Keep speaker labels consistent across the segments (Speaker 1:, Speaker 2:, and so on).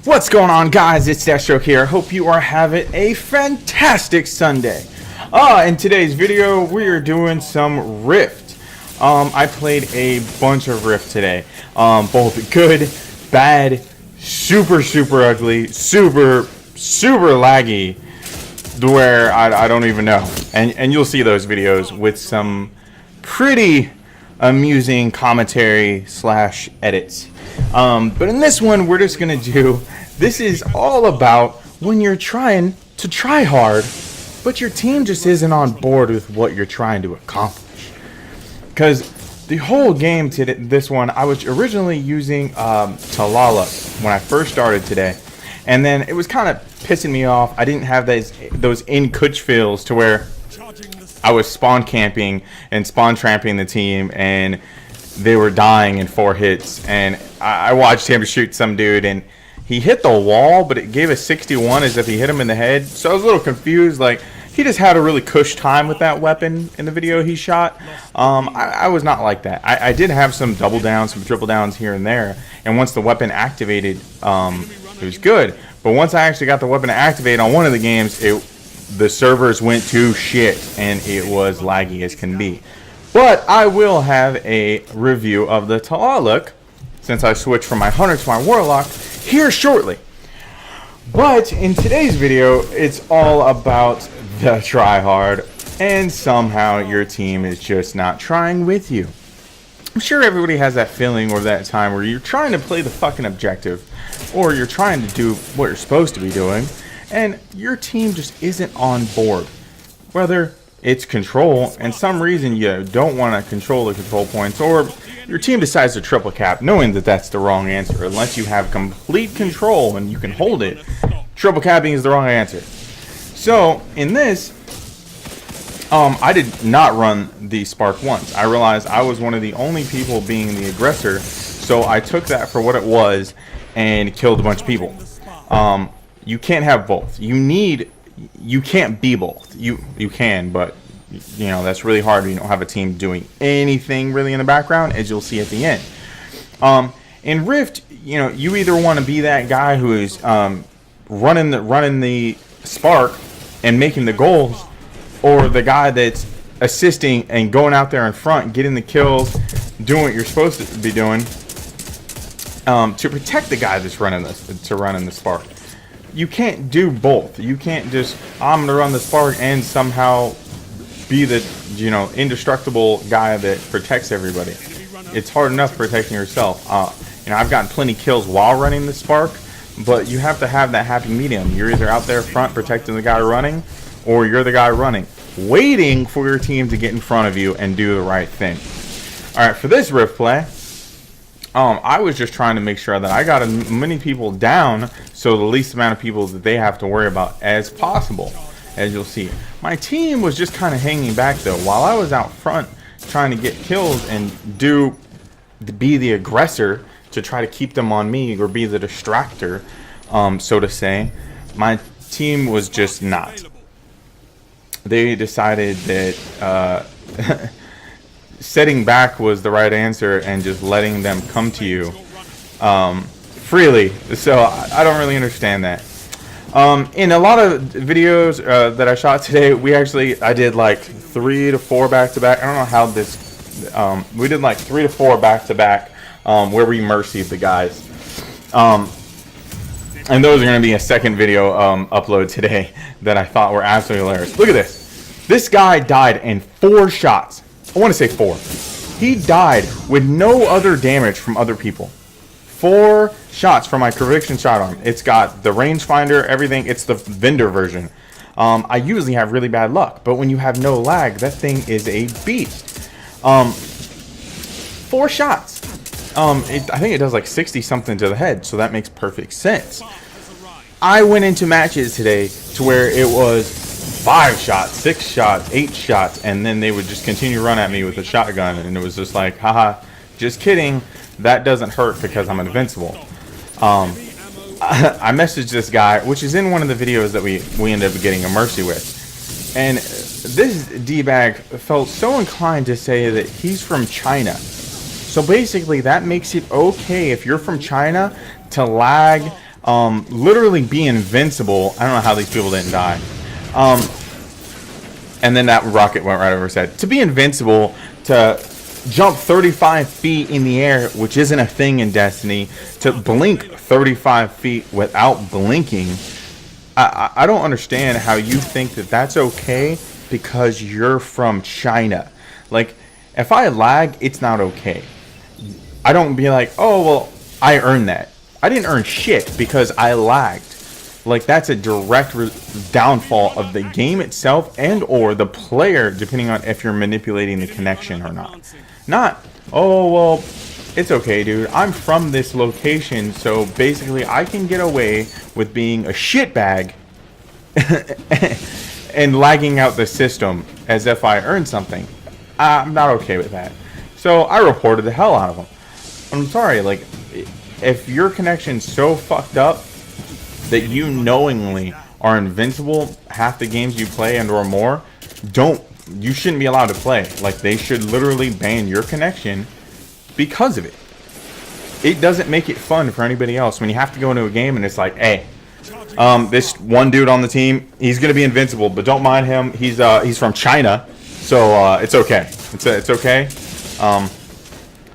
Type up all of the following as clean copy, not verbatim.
Speaker 1: What's going on, guys? It's Deathstroke here. Hope you are having a fantastic Sunday. In today's video, we are doing some Rift. I played a bunch of Rift today. Both good, bad, super ugly, super laggy, where I don't even know. And you'll see those videos with some pretty amusing commentary / edits. But in this one, we're just gonna do, this is all about when you're trying to try hard, but your team just isn't on board with what you're trying to accomplish. Because the whole game to this one, I was originally using Talala when I first started today, and then it was kind of pissing me off. I didn't have those in Kuch feels to where I was spawn camping and spawn tramping the team, and they were dying in 4 hits. And I watched him shoot some dude, and he hit the wall, but it gave a 61 as if he hit him in the head. So I was a little confused. Like, he just had a really cush time with that weapon in the video he shot. I was not like that. I did have some double downs, some triple downs here and there. And once the weapon activated, it was good. But once I actually got the weapon to activate on one of the games, the servers went to shit, and it was laggy as can be. But I will have a review of the Talala, since I switched from my Hunter to my Warlock, here shortly. But in today's video, it's all about the tryhard, and somehow your team is just not trying with you. I'm sure everybody has that feeling or that time where you're trying to play the fucking objective, or you're trying to do what you're supposed to be doing, and your team just isn't on board. Whether it's control, and some reason you don't want to control the control points, or your team decides to triple cap, knowing that that's the wrong answer. Unless you have complete control and you can hold it, triple capping is the wrong answer. So in this, I did not run the Spark once. I realized I was one of the only people being the aggressor, so I took that for what it was and killed a bunch of people. You can't have both. You can't be both. You can, but you know that's really hard when you don't have a team doing anything really in the background, as you'll see at the end. In Rift, you either want to be that guy who is running the Spark and making the goals, or the guy that's assisting and going out there in front, getting the kills, doing what you're supposed to be doing, to protect the guy that's running the Spark. You can't do both. You can't just, I'm gonna run the Spark and somehow be the indestructible guy that protects everybody. It's hard enough protecting yourself. I've gotten plenty kills while running the Spark, but you have to have that happy medium. You're either out there front protecting the guy running, or you're the guy running, waiting for your team to get in front of you and do the right thing. Alright, for this Rift play, I was just trying to make sure that I got as many people down, so the least amount of people that they have to worry about as possible, as you'll see. My team was just kind of hanging back though, while I was out front trying to get kills and be the aggressor to try to keep them on me, or be the distractor, so to say. My team was just not. They decided that setting back was the right answer and just letting them come to you freely. So I don't really understand that. In a lot of videos that I shot today, I did like 3 to 4 back-to-back. I don't know how this, we did like 3 to 4 back-to-back where we mercied the guys. And those are going to be a second video upload today that I thought were absolutely hilarious. Look at this. This guy died in 4 shots. I want to say 4. He died with no other damage from other people. 4 shots from my conviction shot arm. It's got the rangefinder, everything. It's the vendor version. I usually have really bad luck, but when you have no lag, that thing is a beast. 4 shots. I think it does like 60 something to the head, so that makes perfect sense. I went into matches today to where it was 5 shots, 6 shots, 8 shots, and then they would just continue to run at me with a shotgun, and it was just like, haha, just kidding, that doesn't hurt because I'm invincible. I messaged this guy, which is in one of the videos that we ended up getting a mercy with, and this D-bag felt so inclined to say that he's from China. So basically that makes it okay if you're from China to lag, literally be invincible. I don't know how these people didn't die. And then that rocket went right over his head. To be invincible, to jump 35 feet in the air, which isn't a thing in Destiny, to blink 35 feet without blinking, I don't understand how you think that that's okay because you're from China. Like, if I lag, it's not okay. I don't be like, oh, well, I earned that. I didn't earn shit because I lagged. Like, that's a direct downfall of the game itself and or the player, depending on if you're manipulating the connection or not. Not, oh, well, it's okay, dude. I'm from this location, so basically I can get away with being a shitbag and lagging out the system as if I earned something. I'm not okay with that. So I reported the hell out of them. I'm sorry, like, if your connection's so fucked up that you knowingly are invincible half the games you play and or more, you shouldn't be allowed to play. Like, they should literally ban your connection because of it. It doesn't make it fun for anybody else when you have to go into a game and it's like, hey, this one dude on the team, he's gonna be invincible, but don't mind him. He's from China, so it's okay. It's okay.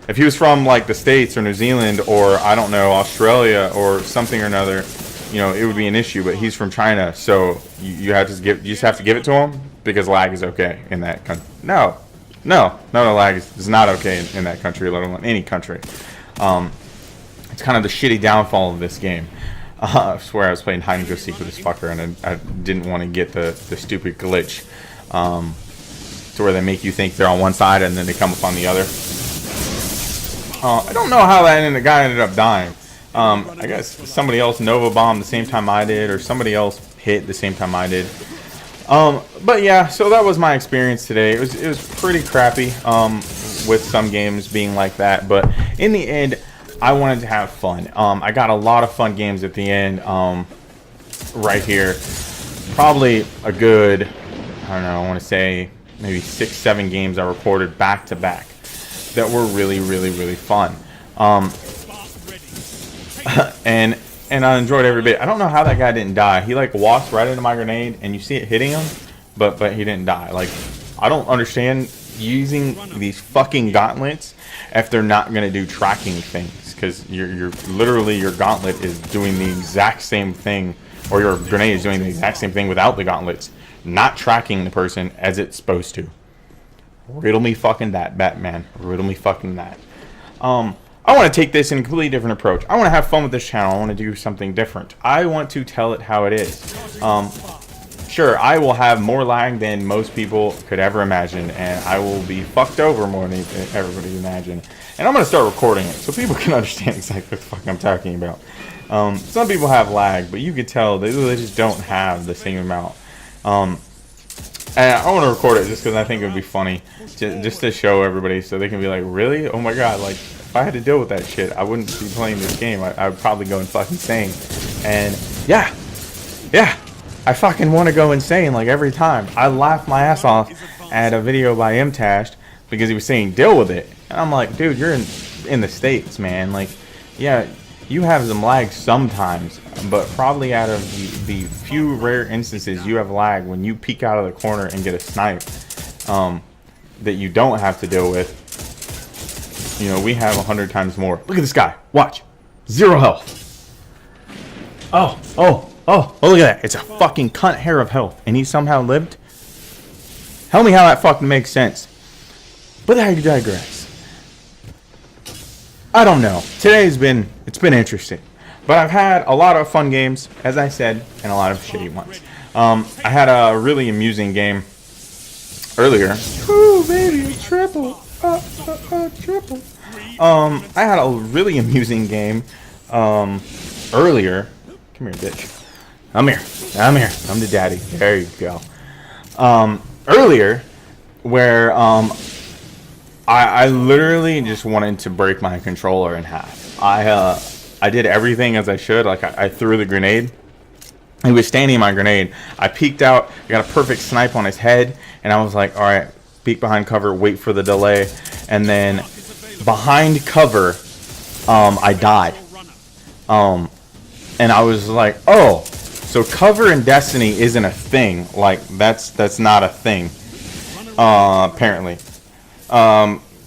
Speaker 1: If he was from like the States or New Zealand or I don't know, Australia or something or another, you know, it would be an issue. But he's from China, so you just have to give it to him because lag is okay in that country. No, lag is not okay in that country, let alone any country. It's kind of the shitty downfall of this game. I swear I was playing hide and go seek with this fucker, and I didn't want to get the stupid glitch to where they make you think they're on one side and then they come up on the other. I don't know how the guy ended up dying. I guess somebody else Nova bombed the same time I did, or somebody else hit the same time I did. But yeah, so that was my experience today. It was pretty crappy with some games being like that, but in the end, I wanted to have fun. I got a lot of fun games at the end right here. Probably a good, I don't know, I want to say maybe 6-7 games I recorded back to back that were really, really, really fun. And I enjoyed every bit. I don't know how that guy didn't die. He like walks right into my grenade and you see it hitting him, but he didn't die. Like, I don't understand using these fucking gauntlets if they're not gonna do tracking things, because you're literally, your gauntlet is doing the exact same thing, or your grenade is doing the exact same thing without the gauntlets, not tracking the person as it's supposed to. Riddle me fucking that, Batman. Riddle me fucking that. I want to take this in a completely different approach. I want to have fun with this channel. I want to do something different. I want to tell it how it is. Sure, I will have more lag than most people could ever imagine, and I will be fucked over more than everybody imagine. And I'm going to start recording it so people can understand exactly what the fuck I'm talking about. Some people have lag, but you could tell they just don't have the same amount. And I want to record it just because I think it would be funny, just to show everybody so they can be like, really? Oh my god, like, if I had to deal with that shit, I wouldn't be playing this game. I would probably go and fucking insane. And yeah, I fucking want to go insane like every time. I laugh my ass off at a video by MTashed because he was saying deal with it. And I'm like, dude, you're in the States, man. Like, yeah, you have some lag sometimes, but probably out of the few rare instances you have lag when you peek out of the corner and get a snipe that you don't have to deal with. You know, we have 100 times more. Look at this guy. Watch. 0 health. Oh, look at that. It's a fucking cunt hair of health. And he somehow lived? Tell me how that fucking makes sense. But I digress. I don't know. It's been interesting. But I've had a lot of fun games, as I said, and a lot of shitty ones. I had a really amusing game earlier. Ooh, baby, a triple. Triple. I had a really amusing game earlier. Come here, bitch. I'm here. I'm the daddy. There you go. Earlier, where I literally just wanted to break my controller in half. I did everything as I should. Like, I threw the grenade. He was standing my grenade. I peeked out. I got a perfect snipe on his head, and I was like, all right, peek behind cover, wait for the delay, and then behind cover, I died. And I was like, oh, so cover in Destiny isn't a thing. Like that's not a thing. Apparently,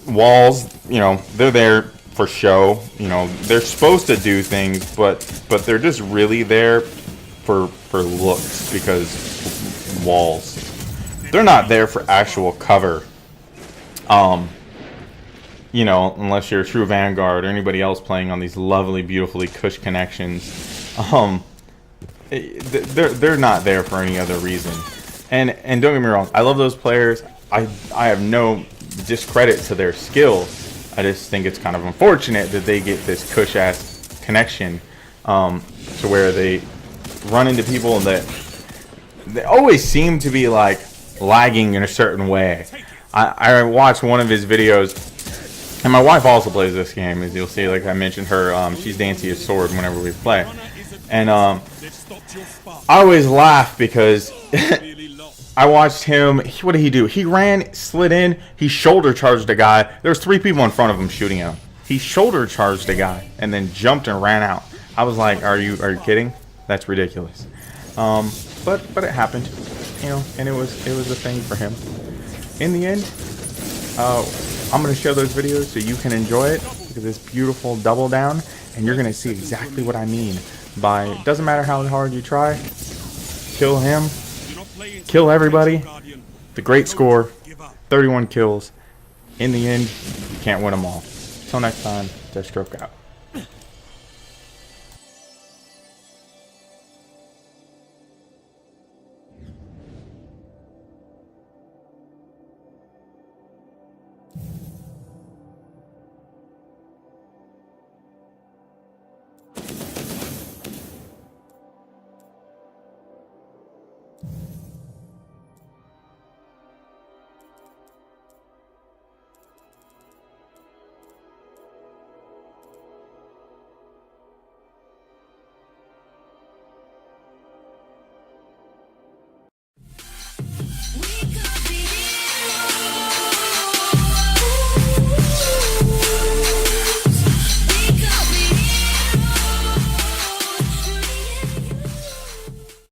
Speaker 1: walls, you know, they're there for show. You know, they're supposed to do things, but they're just really there for looks, because walls. They're not there for actual cover. You know, unless you're a true Vanguard or anybody else playing on these lovely, beautifully cush connections. They're not there for any other reason. And don't get me wrong, I love those players. I have no discredit to their skills. I just think it's kind of unfortunate that they get this cush ass connection, to where they run into people that they always seem to be like lagging in a certain way. I watched one of his videos, and my wife also plays this game, as you'll see. Like I mentioned her, she's Dancy's sword whenever we play. And I always laugh because I watched him. What did he do? He ran, slid in, he shoulder charged a guy. There was 3 people in front of him shooting him. He shoulder charged a guy and then jumped and ran out. I was like, are you kidding? That's ridiculous. But it happened, you know, and it was a thing for him. In the end, I'm going to show those videos so you can enjoy it. Look at this beautiful double down, and you're going to see exactly what I mean by, it doesn't matter how hard you try, kill him, kill everybody. The great score, 31 kills. In the end, you can't win them all. Till next time, Deathstroke out.